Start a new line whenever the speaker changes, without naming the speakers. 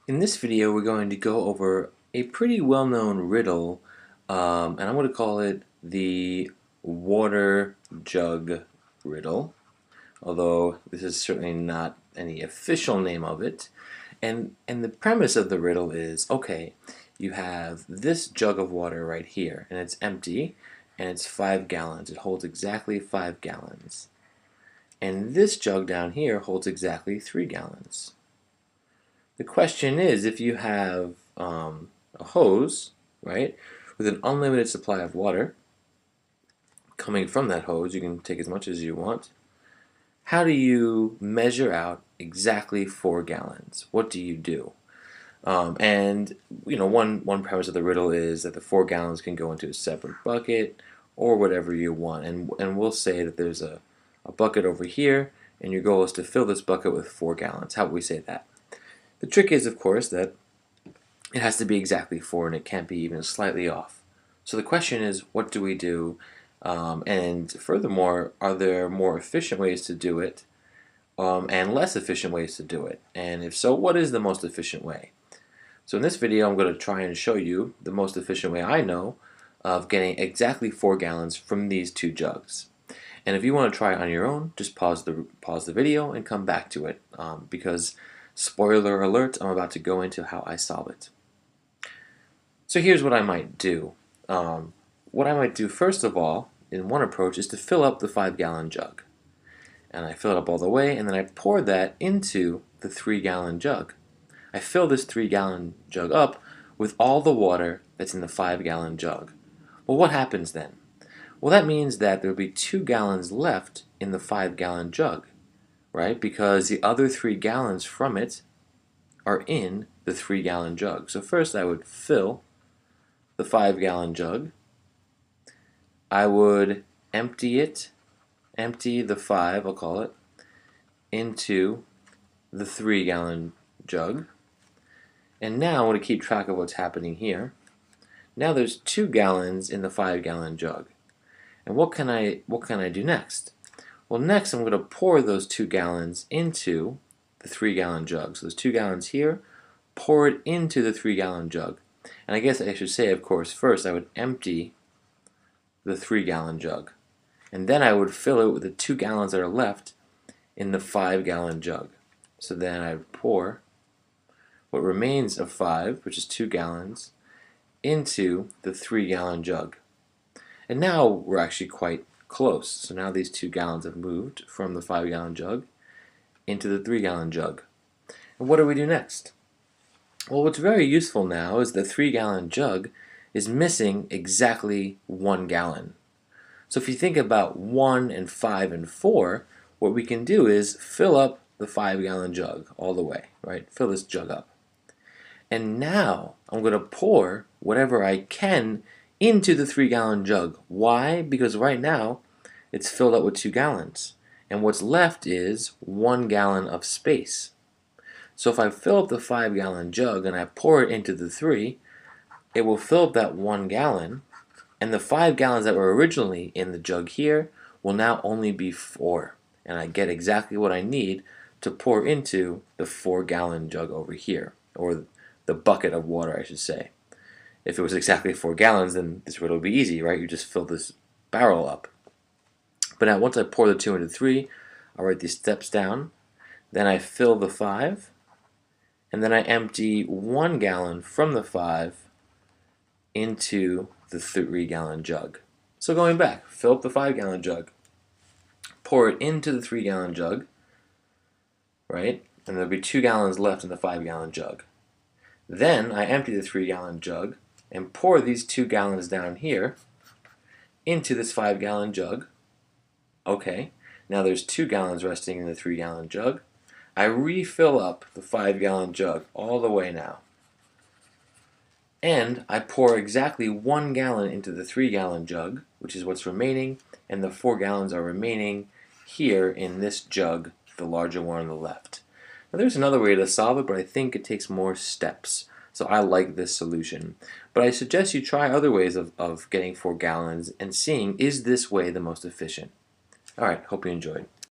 In this video, we're going to go over a pretty well-known riddle, and I'm going to call it the water jug riddle, although this is certainly not any official name of it. And the premise of the riddle is, okay, you have this jug of water right here, and it's empty, and it's 5 gallons. It holds exactly 5 gallons. And this jug down here holds exactly 3 gallons. The question is, if you have a hose, right, with an unlimited supply of water coming from that hose, you can take as much as you want. How do you measure out exactly 4 gallons? What do you do? And you know, one premise of the riddle is that the 4 gallons can go into a separate bucket or whatever you want. And we'll say that there's a bucket over here, and your goal is to fill this bucket with 4 gallons. How would we say that? The trick is, of course, that it has to be exactly 4 and it can't be even slightly off. So the question is, what do we do? And furthermore, are there more efficient ways to do it and less efficient ways to do it? And if so, what is the most efficient way? So in this video, I'm going to try and show you the most efficient way I know of getting exactly 4 gallons from these two jugs. And if you want to try it on your own, just pause the video and come back to it because spoiler alert, I'm about to go into how I solve it. So here's what I might do. What I might do first of all, in one approach, is to fill up the 5-gallon jug. And I fill it up all the way, and then I pour that into the 3-gallon jug. I fill this 3-gallon jug up with all the water that's in the 5-gallon jug. Well, what happens then? Well, that means that there will be 2 gallons left in the 5-gallon jug, right? Because the other 3 gallons from it are in the 3-gallon jug. So first I would fill the 5-gallon jug. I would empty the 5, I'll call it, into the 3-gallon jug. And now I want to keep track of what's happening here. Now there's 2 gallons in the 5-gallon jug. And what can I do next? Well, next I'm going to pour those 2 gallons into the 3-gallon jug. So there's 2 gallons here, pour it into the 3-gallon jug. And I guess I should say, of course, first I would empty the 3-gallon jug. And then I would fill it with the 2 gallons that are left in the 5-gallon jug. So then I would pour what remains of 5, which is 2 gallons, into the 3-gallon jug. And now we're actually quite close. So now these 2 gallons have moved from the 5-gallon jug into the 3-gallon jug. And what do we do next? Well, what's very useful now is the 3-gallon jug is missing exactly 1 gallon. So if you think about 1 and 5 and 4, what we can do is fill up the 5-gallon jug all the way, right? Fill this jug up. And now I'm going to pour whatever I can into the 3-gallon jug. Why? Because right now it's filled up with 2 gallons. And what's left is 1 gallon of space. So if I fill up the 5-gallon jug and I pour it into the 3, it will fill up that 1 gallon. And the 5 gallons that were originally in the jug here will now only be 4. And I get exactly what I need to pour into the 4-gallon jug over here. Or the bucket of water, I should say. If it was exactly 4 gallons, then this riddle would be easy, right? You just fill this barrel up. But now once I pour the 2 into 3, I'll write these steps down. Then I fill the 5. And then I empty 1 gallon from the 5 into the 3-gallon jug. So going back, fill up the 5-gallon jug. Pour it into the 3-gallon jug, right? And there'll be 2 gallons left in the 5-gallon jug. Then I empty the 3-gallon jug and pour these 2 gallons down here into this 5-gallon jug. Okay, now there's 2 gallons resting in the 3-gallon jug. I refill up the 5-gallon jug all the way now. And I pour exactly 1 gallon into the 3-gallon jug, which is what's remaining, and the 4 gallons are remaining here in this jug, the larger one on the left. Now there's another way to solve it, but I think it takes more steps. So I like this solution. But I suggest you try other ways of getting 4 gallons and seeing, is this way the most efficient? Alright, hope you enjoyed.